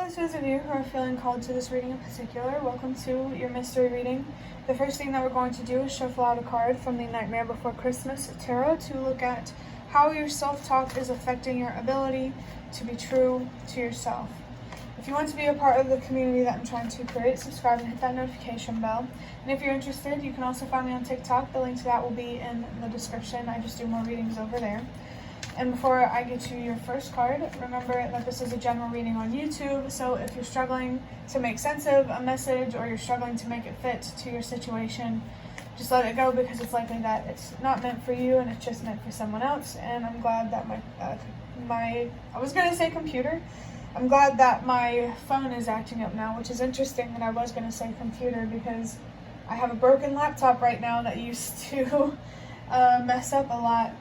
Hello to those of you who are feeling called to this reading in particular. Welcome to your mystery reading. The first thing that we're going to do is shuffle out a card from the Nightmare Before Christmas Tarot to look at how your self-talk is affecting your ability to be true to yourself. If you want to be a part of the community that I'm trying to create, subscribe and hit that notification bell. And if you're interested, you can also find me on TikTok. The link to that will be in the description. I just do more readings over there. And before I get to your first card, remember that this is a general reading on YouTube, so if you're struggling to make sense of a message or you're struggling to make it fit to your situation, just let it go, because it's likely that it's not meant for you and it's just meant for someone else. And I'm glad that I'm glad that my phone is acting up now, which is interesting that I was going to say computer, because I have a broken laptop right now that used to mess up a lot.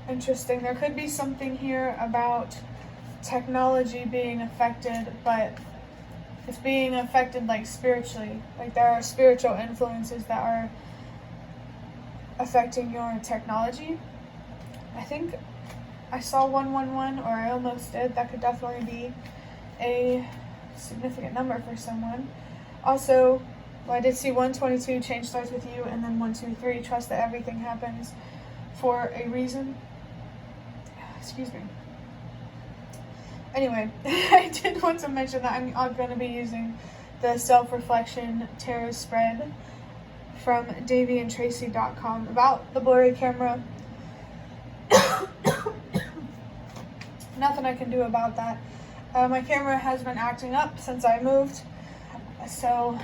Interesting. There could be something here about technology being affected, but it's being affected like spiritually. Like there are spiritual influences that are affecting your technology. I think I saw 111, or I almost did. That could definitely be a significant number for someone. Also, I did see 122, change starts with you, and then 123, trust that everything happens for a reason. Excuse me. Anyway, I did want to mention that I'm going to be using the Self-Reflection Tarot spread from DavyandTracy.com about the blurry camera. Nothing I can do about that. My camera has been acting up since I moved, so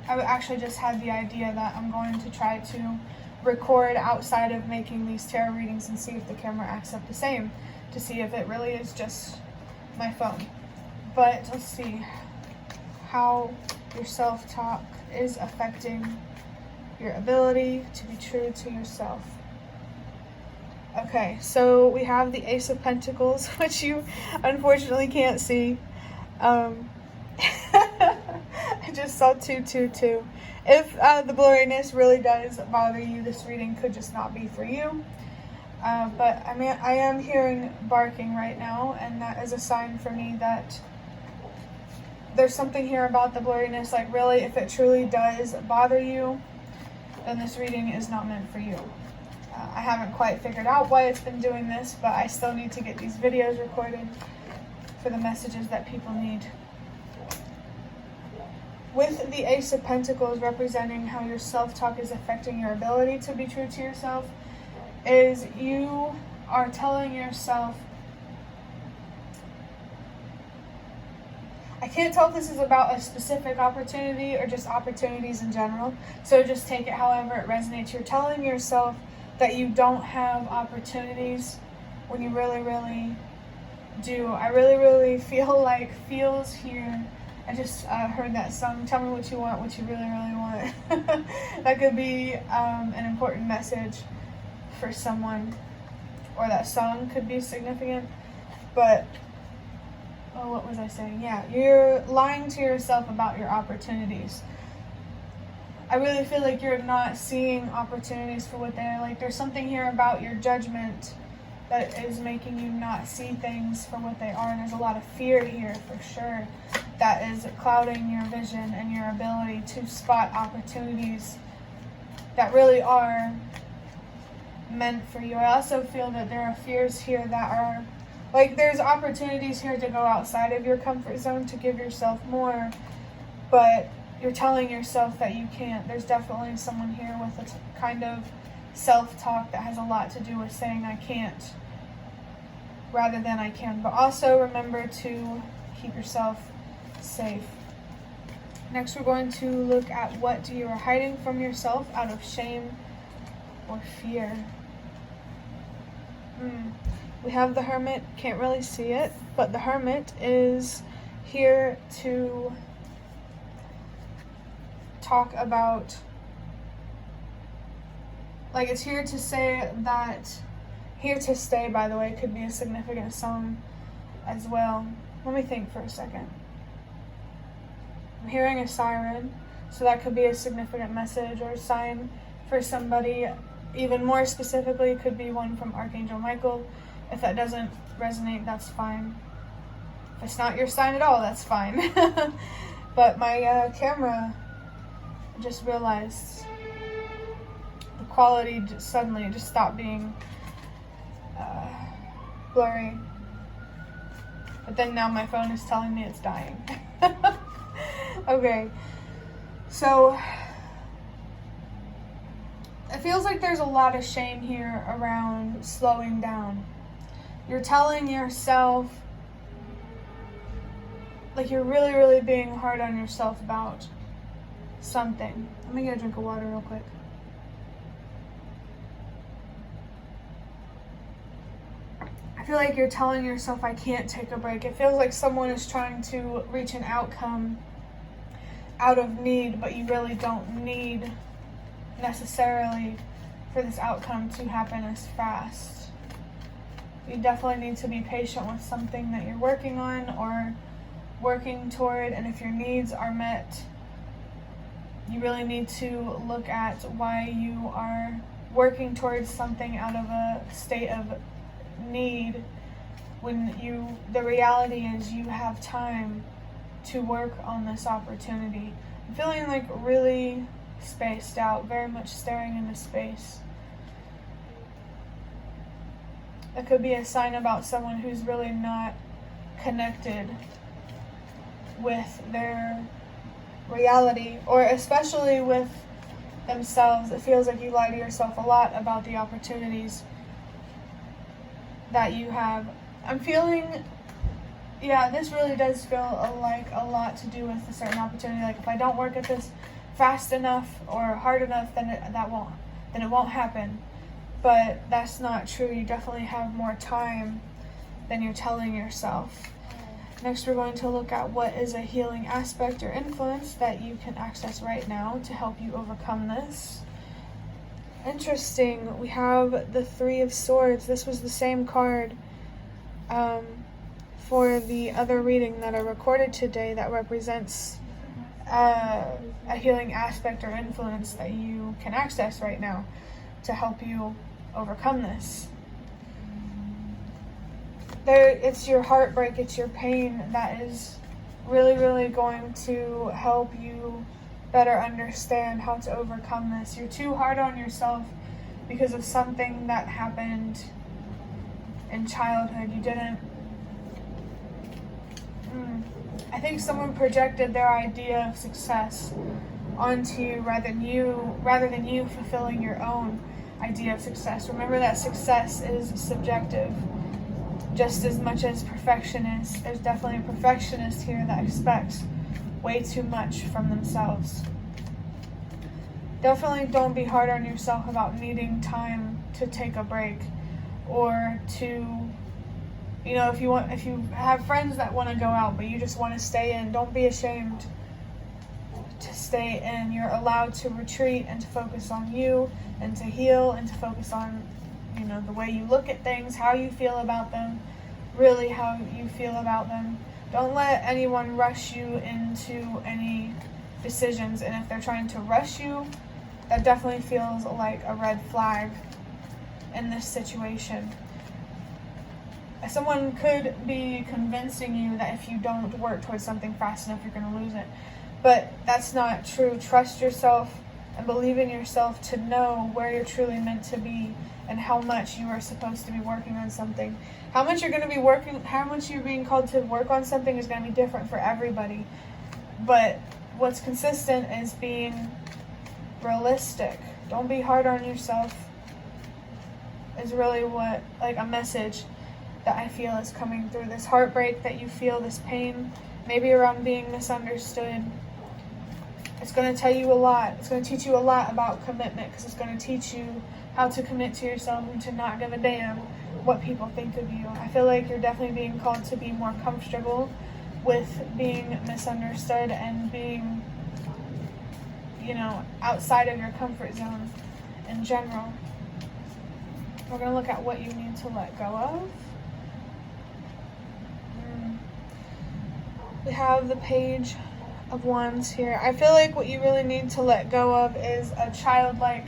I actually just had the idea that I'm going to try to record outside of making these tarot readings and see if the camera acts up the same, to see if it really is just my phone. But let's see how your self-talk is affecting your ability to be true to yourself. Okay, so we have the Ace of Pentacles, which you unfortunately can't see. I just saw 222. If the blurriness really does bother you, this reading could just not be for you. But I am hearing barking right now, and that is a sign for me that there's something here about the blurriness. Like really, if it truly does bother you, then this reading is not meant for you. I haven't quite figured out why it's been doing this, but I still need to get these videos recorded for the messages that people need. With the Ace of Pentacles representing how your self-talk is affecting your ability to be true to yourself, is you are telling yourself, I can't tell if this is about a specific opportunity or just opportunities in general, so just take it however it resonates. You're telling yourself that you don't have opportunities when you really, really do. I really feel like feels here. I just heard that song, Tell Me What You Want, What You Really, Really Want. That could be an important message for someone, or that song could be significant. But, oh, what was I saying? Yeah, you're lying to yourself about your opportunities. I really feel like you're not seeing opportunities for what they are. Like there's something here about your judgment that is making you not see things for what they are, and there's a lot of fear here for sure that is clouding your vision and your ability to spot opportunities that really are meant for you. I also feel that there are fears here that are, like there's opportunities here to go outside of your comfort zone to give yourself more, but you're telling yourself that you can't. There's definitely someone here with a kind of self-talk that has a lot to do with saying I can't rather than I can. But also remember to keep yourself safe. Next, we're going to look at what you are hiding from yourself out of shame or fear. We have the Hermit. Can't really see it, but the Hermit is here to talk about, like it's here to say that Here to Stay, by the way, could be a significant song as well. Let me think for a second. I'm hearing a siren, so that could be a significant message or a sign for somebody. Even more specifically, could be one from Archangel Michael. If that doesn't resonate, that's fine. If it's not your sign at all, that's fine. But my camera, I just realized the quality suddenly just stopped being blurry. But then now my phone is telling me it's dying. Okay, so it feels like there's a lot of shame here around slowing down. You're telling yourself, like you're really, really being hard on yourself about something. Let me get a drink of water real quick. I feel like you're telling yourself, I can't take a break. It feels like someone is trying to reach an outcome out of need, but you really don't need necessarily for this outcome to happen as fast. You definitely need to be patient with something that you're working on or working toward, and if your needs are met, you really need to look at why you are working towards something out of a state of need when the reality is you have time to work on this opportunity. I'm feeling like really spaced out, very much staring into space. It could be a sign about someone who's really not connected with their reality, or especially with themselves. It feels like you lie to yourself a lot about the opportunities that you have. I'm feeling, yeah, this really does feel like a lot to do with a certain opportunity. Like if I don't work at this fast enough or hard enough, then it won't happen. But that's not true. You definitely have more time than you're telling yourself. Next, we're going to look at what is a healing aspect or influence that you can access right now to help you overcome this. Interesting. We have the Three of Swords. This was the same card for the other reading that I recorded today that represents a healing aspect or influence that you can access right now to help you overcome this. It's your heartbreak, it's your pain that is really, really going to help you better understand how to overcome this. You're too hard on yourself because of something that happened in childhood. You didn't. I think someone projected their idea of success onto you rather than you fulfilling your own idea of success. Remember that success is subjective just as much as perfection is. There's definitely a perfectionist here that expects way too much from themselves. Definitely don't be hard on yourself about needing time to take a break, or to, if you have friends that want to go out but you just want to stay in, don't be ashamed to stay in. You're allowed to retreat and to focus on you and to heal and to focus on the way you look at things, how you feel about them, really how you feel about them. Don't let anyone rush you into any decisions, and if they're trying to rush you, that definitely feels like a red flag in this situation. Someone could be convincing you that if you don't work towards something fast enough, you're going to lose it. But that's not true. Trust yourself and believe in yourself to know where you're truly meant to be and how much you are supposed to be working on something. How much you're being called to work on something is going to be different for everybody. But what's consistent is being realistic. Don't be hard on yourself is really what, a message that I feel is coming through. This heartbreak that you feel, this pain, maybe around being misunderstood. It's going to tell you a lot. It's going to teach you a lot about commitment, because it's going to teach you how to commit to yourself and to not give a damn what people think of you. I feel like you're definitely being called to be more comfortable with being misunderstood and being, outside of your comfort zone in general. We're going to look at what you need to let go of. We have the Page of Wands here. I feel like what you really need to let go of is a childlike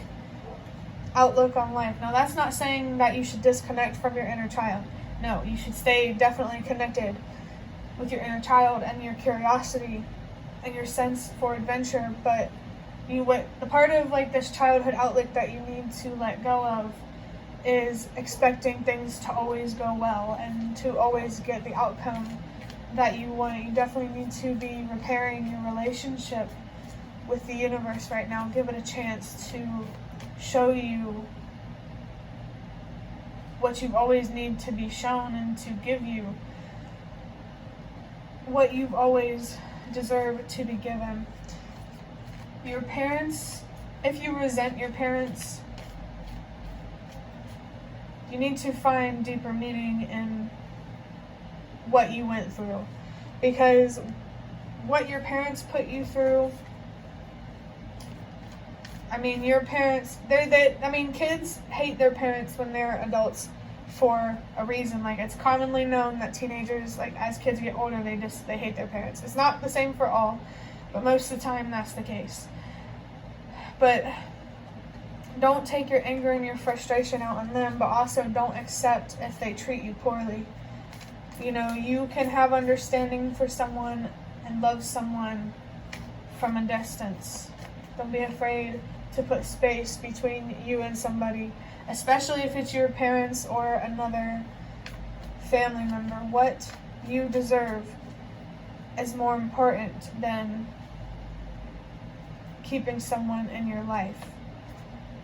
outlook on life. Now, that's not saying that you should disconnect from your inner child. No, you should stay definitely connected with your inner child and your curiosity and your sense for adventure. But the part of like this childhood outlook that you need to let go of is expecting things to always go well and to always get the outcome that you want. You definitely need to be repairing your relationship with the universe right now. Give it a chance to show you what you've always need to be shown, and to give you what you've always deserved to be given. Your parents, if you resent your parents, you need to find deeper meaning in what you went through, because what your parents put you through, your parents, kids hate their parents when they're adults for a reason. Like, it's commonly known that teenagers, like, as kids get older, they hate their parents. It's not the same for all, but most of the time that's the case. But don't take your anger and your frustration out on them, but also don't accept if they treat you poorly. You can have understanding for someone and love someone from a distance. Don't be afraid to put space between you and somebody, especially if it's your parents or another family member. What you deserve is more important than keeping someone in your life,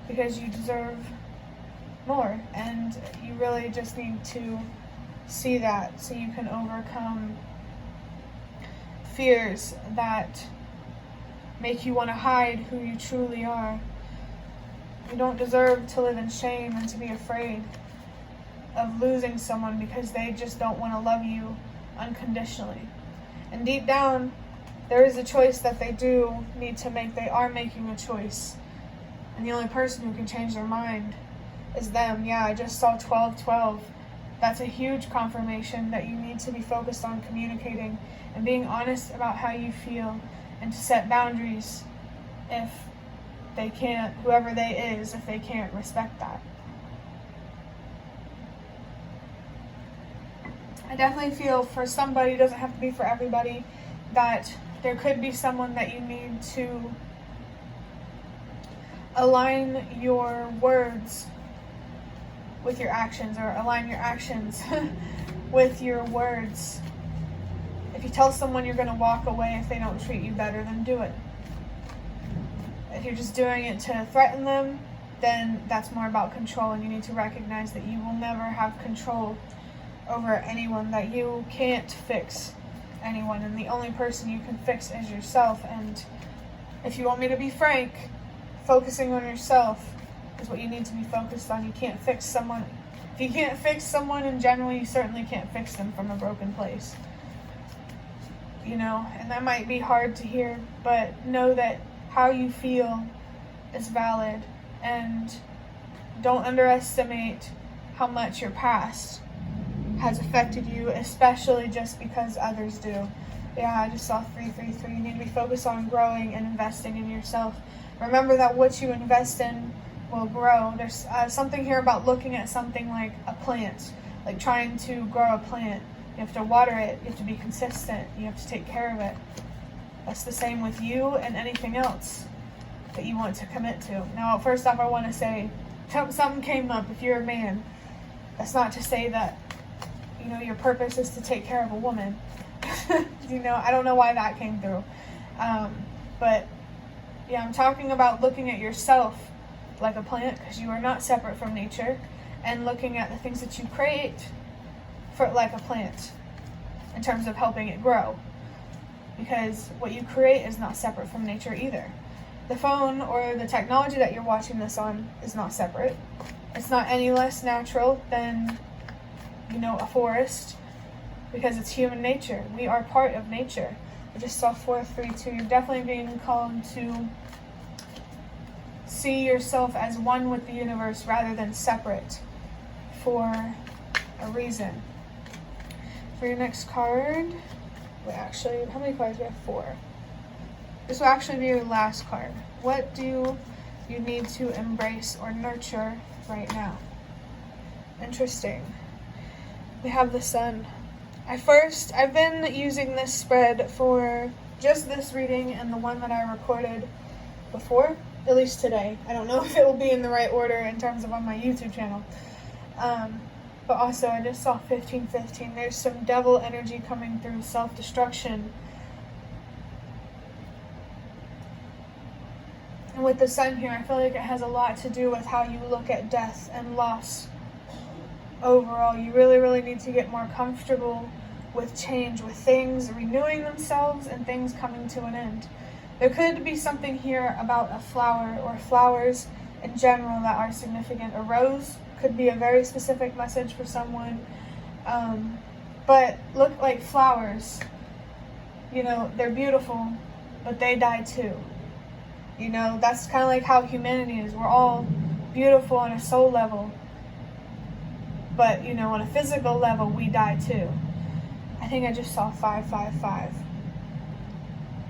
because you deserve more, and you really just need to see that so you can overcome fears that make you want to hide who you truly are. You don't deserve to live in shame and to be afraid of losing someone because they just don't want to love you unconditionally. And deep down, there is a choice that they do need to make. They are making a choice. And the only person who can change their mind is them. Yeah, I just saw 12:12. That's a huge confirmation that you need to be focused on communicating and being honest about how you feel, and to set boundaries if they can't, whoever they is, if they can't respect that. I definitely feel for somebody, it doesn't have to be for everybody, that there could be someone that you need to align your words with your actions, or align your actions with your words. If you tell someone you're going to walk away if they don't treat you better, then do it. If you're just doing it to threaten them, then that's more about control, and you need to recognize that you will never have control over anyone, that you can't fix anyone, and the only person you can fix is yourself. And if you want me to be frank, focusing on yourself is what you need to be focused on. You can't fix someone. If you can't fix someone in general, you certainly can't fix them from a broken place. And that might be hard to hear, but know that how you feel is valid, and don't underestimate how much your past has affected you, especially just because others do. Yeah, I just saw 333. You need to be focused on growing and investing in yourself. Remember that what you invest in will grow. There's something here about looking at something like a plant, like trying to grow a plant. You have to water it, you have to be consistent, you have to take care of it. That's the same with you and anything else that you want to commit to. Now, first off, I want to say, something came up. If you're a man, that's not to say that, your purpose is to take care of a woman. I don't know why that came through. But, yeah, I'm talking about looking at yourself like a plant, because you are not separate from nature, and looking at the things that you create for like a plant in terms of helping it grow, because what you create is not separate from nature either. The phone or the technology that you're watching this on is not separate. It's not any less natural than, a forest, because it's human nature. We are part of nature. I just saw 432. You're definitely being called to see yourself as one with the universe rather than separate for a reason. For your next card, how many cards do we have? 4. This will actually be your last card. What do you need to embrace or nurture right now? Interesting. We have the Sun. I've been using this spread for just this reading and the one that I recorded before, at least today. I don't know if it will be in the right order in terms of on my YouTube channel. But also, I just saw 1515. There's some devil energy coming through, self-destruction. And with the sun here, I feel like it has a lot to do with how you look at death and loss. Overall, you really, really need to get more comfortable with change, with things renewing themselves and things coming to an end. There could be something here about a flower or flowers in general that are significant. A rose could be a very specific message for someone. But look, like flowers, you know, they're beautiful, but they die too. You know, that's kind of like how humanity is. We're all beautiful on a soul level, but, you know, on a physical level, we die too. I think I just saw 555.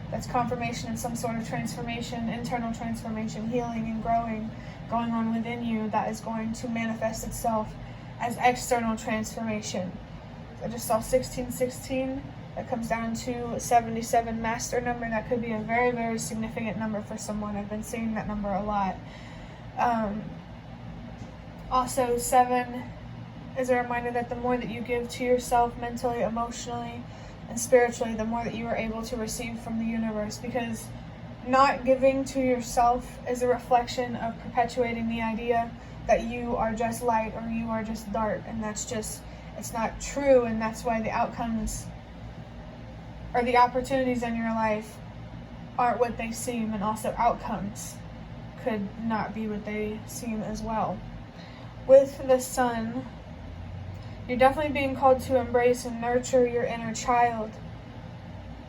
That's confirmation of some sort of transformation, internal transformation, healing and growing going on within you that is going to manifest itself as external transformation. I just saw 1616. That comes down to 77 master number. That could be a very, very significant number for someone. I've been seeing that number a lot. Also, 7 is a reminder that the more that you give to yourself mentally, emotionally, and spiritually, the more that you are able to receive from the universe. Because not giving to yourself is a reflection of perpetuating the idea that you are just light or you are just dark. And that's just, it's not true. And that's why the outcomes or the opportunities in your life aren't what they seem, and also outcomes could not be what they seem as well. With the sun, you're definitely being called to embrace and nurture your inner child,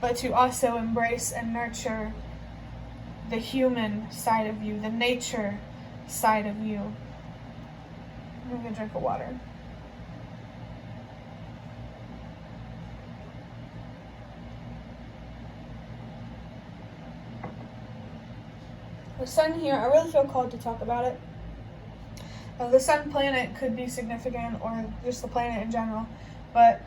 but to also embrace and nurture the human side of you, the nature side of you. I'm gonna drink of water. The sun here, I really feel called to talk about it. The sun planet could be significant, or just the planet in general, but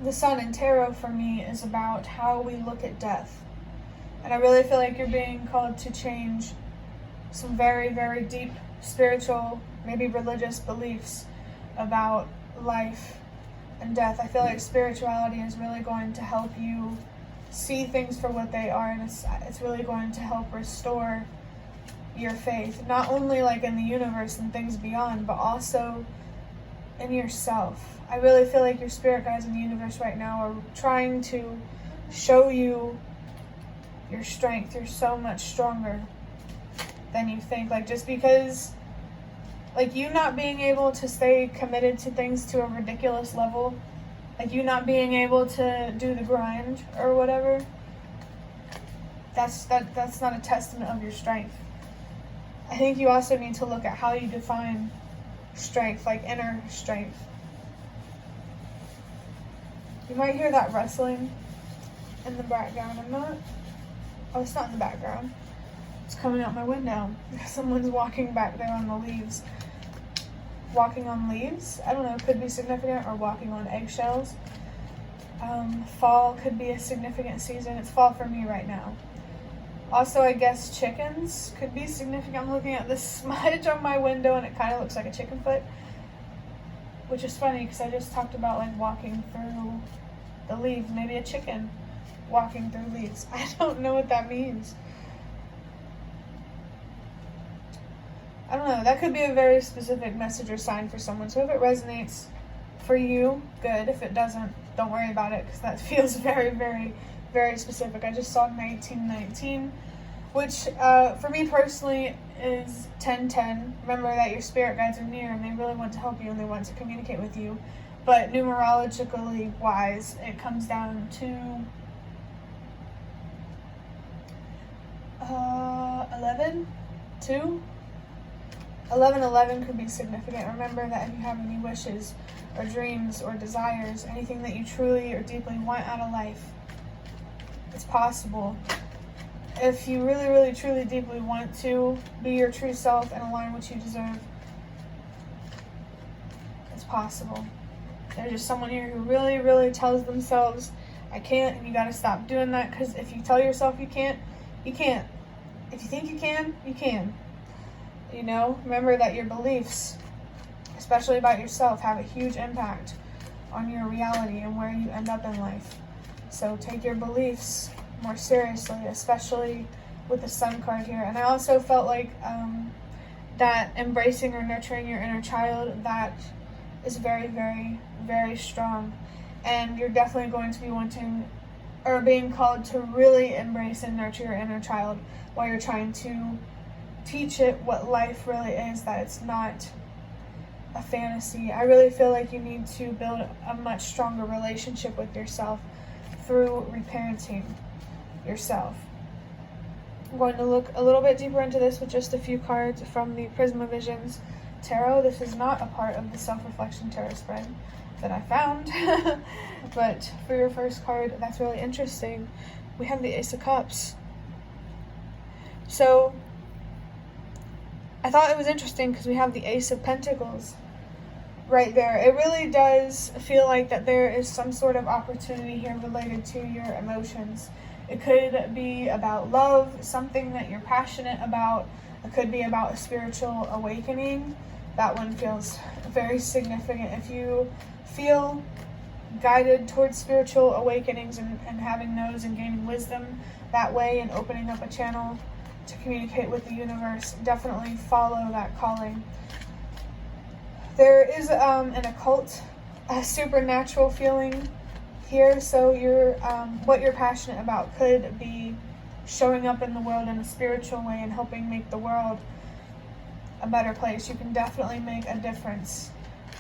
the sun in tarot for me is about how we look at death. And I really feel like you're being called to change some very, very deep spiritual, maybe religious beliefs about life and death. I feel like spirituality is really going to help you see things for what they are, and it's really going to help restore your faith, not only like in the universe and things beyond, but also in yourself. I really feel like your spirit guides in the universe right now are trying to show you your strength. You're so much stronger than you think. Like, just because, like, you not being able to stay committed to things to a ridiculous level, like you not being able to do the grind or whatever, that's not a testament of your strength. I think you also need to look at how you define strength, like inner strength. You might hear that rustling in the background. It's not in the background. It's coming out my window. Someone's walking back there on the leaves. Walking on leaves, I don't know, could be significant, or walking on eggshells. Fall could be a significant season. It's fall for me right now. Also, I guess chickens could be significant. I'm looking at this smudge on my window and it kind of looks like a chicken foot, which is funny because I just talked about like walking through the leaves. Maybe a chicken walking through leaves. I don't know what that means. I don't know. That could be a very specific message or sign for someone. So if it resonates for you, good. If it doesn't, don't worry about it, because that feels very, very, very specific. I just saw 1919, which for me personally is 1010. Remember that your spirit guides are near and they really want to help you and they want to communicate with you. But numerologically wise, it comes down to 11, 2. 1111 could be significant. Remember that if you have any wishes or dreams or desires, anything that you truly or deeply want out of life, it's possible. If you really, really, truly, deeply want to be your true self and align what you deserve, it's possible. There's just someone here who really, really tells themselves, I can't, and you got to stop doing that, because if you tell yourself you can't, you can't. If you think you can, you can. You know, remember that your beliefs, especially about yourself, have a huge impact on your reality and where you end up in life. So take your beliefs more seriously, especially with the Sun card here. And I also felt like that embracing or nurturing your inner child, that is very, very, very strong. And you're definitely going to be wanting or being called to really embrace and nurture your inner child while you're trying to teach it what life really is, that it's not a fantasy. I really feel like you need to build a much stronger relationship with yourself through reparenting yourself. I'm going to look a little bit deeper into this with just a few cards from the Prisma Visions Tarot. This is not a part of the Self-Reflection Tarot spread that I found, but for your first card, that's really interesting. We have the Ace of Cups. So I thought it was interesting because we have the Ace of Pentacles right there. It really does feel like that there is some sort of opportunity here related to your emotions. It could be about love, something that you're passionate about. It could be about a spiritual awakening. That one feels very significant. If you feel guided towards spiritual awakenings and having those and gaining wisdom that way and opening up a channel to communicate with the universe, definitely follow that calling. There is an occult, a supernatural feeling here. So what you're passionate about could be showing up in the world in a spiritual way and helping make the world a better place. You can definitely make a difference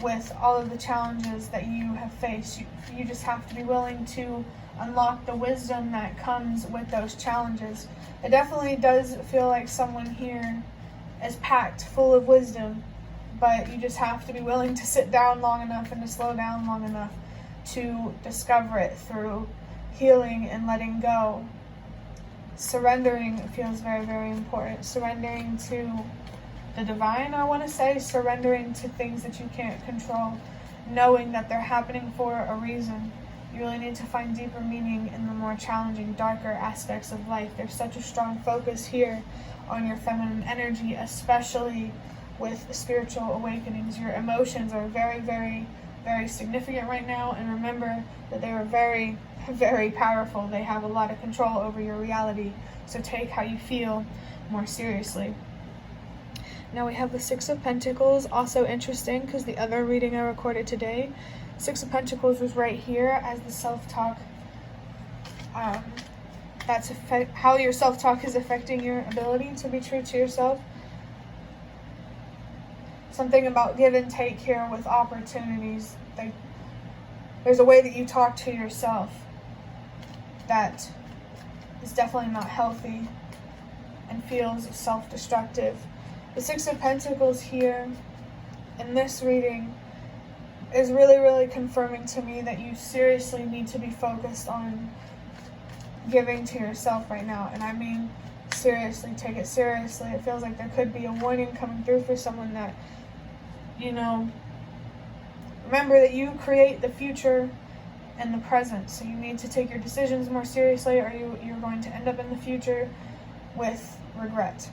with all of the challenges that you have faced. You just have to be willing to unlock the wisdom that comes with those challenges. It definitely does feel like someone here is packed full of wisdom, but you just have to be willing to sit down long enough and to slow down long enough to discover it through healing and letting go. Surrendering feels very, very important. Surrendering to the divine, I want to say. Surrendering to things that you can't control. Knowing that they're happening for a reason. You really need to find deeper meaning in the more challenging, darker aspects of life. There's such a strong focus here on your feminine energy, especially with spiritual awakenings. Your emotions are very, very, very significant right now. And remember that they are very, very powerful. They have a lot of control over your reality. So take how you feel more seriously. Now we have the Six of Pentacles. Also interesting because the other reading I recorded today, Six of Pentacles was right here as the self-talk. That's how your self-talk is affecting your ability to be true to yourself. Something about give and take here with opportunities. There's a way that you talk to yourself that is definitely not healthy and feels self-destructive. The Six of Pentacles here in this reading is really, really confirming to me that you seriously need to be focused on giving to yourself right now. And I mean seriously, take it seriously. It feels like there could be a warning coming through for someone that, remember that you create the future and the present. So you need to take your decisions more seriously, or you're going to end up in the future with regret.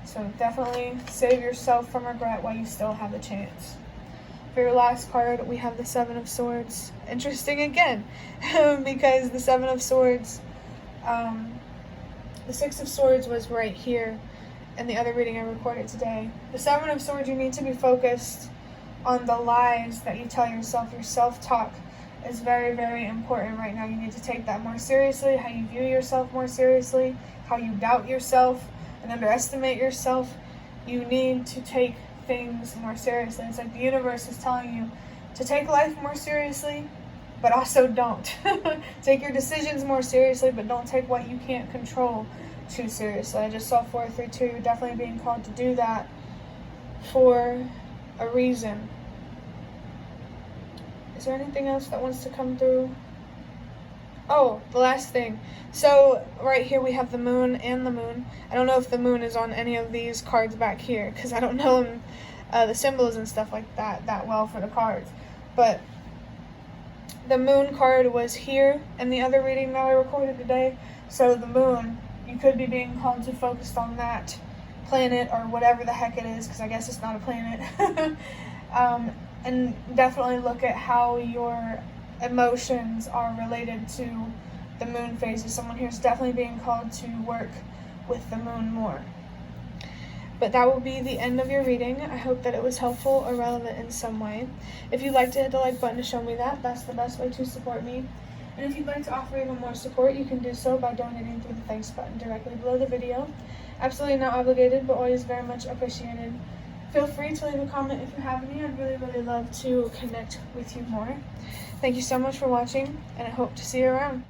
So definitely save yourself from regret while you still have a chance. For your last card, we have the Seven of Swords. Interesting again, because the Seven of Swords, the Six of Swords was right here in the other reading I recorded today. The Seven of Swords, you need to be focused on the lies that you tell yourself. Your self-talk is very, very important right now. You need to take that more seriously, how you view yourself more seriously, how you doubt yourself and underestimate yourself. You need to take things more seriously. It's like the universe is telling you to take life more seriously, but also don't. Take your decisions more seriously, but don't take what you can't control too seriously. I just saw 432. You're definitely being called to do that for a reason. Is there anything else that wants to come through? Oh, the last thing. So right here we have the moon and the moon. I don't know if the moon is on any of these cards back here because I don't know them the symbols and stuff like that well for the cards. But the moon card was here in the other reading that I recorded today. So the moon, you could be being called to focus on that planet or whatever the heck it is, because I guess it's not a planet. And definitely look at how your emotions are related to the moon phases. Someone here is definitely being called to work with the moon more. But that will be the end of your reading. I hope that it was helpful or relevant in some way. If you'd like to hit the like button to show me that, that's the best way to support me. And if you'd like to offer even more support, you can do so by donating through the thanks button directly below the video. Absolutely not obligated, but always very much appreciated. Feel free to leave a comment if you have any. I'd really, really love to connect with you more. Thank you so much for watching, and I hope to see you around.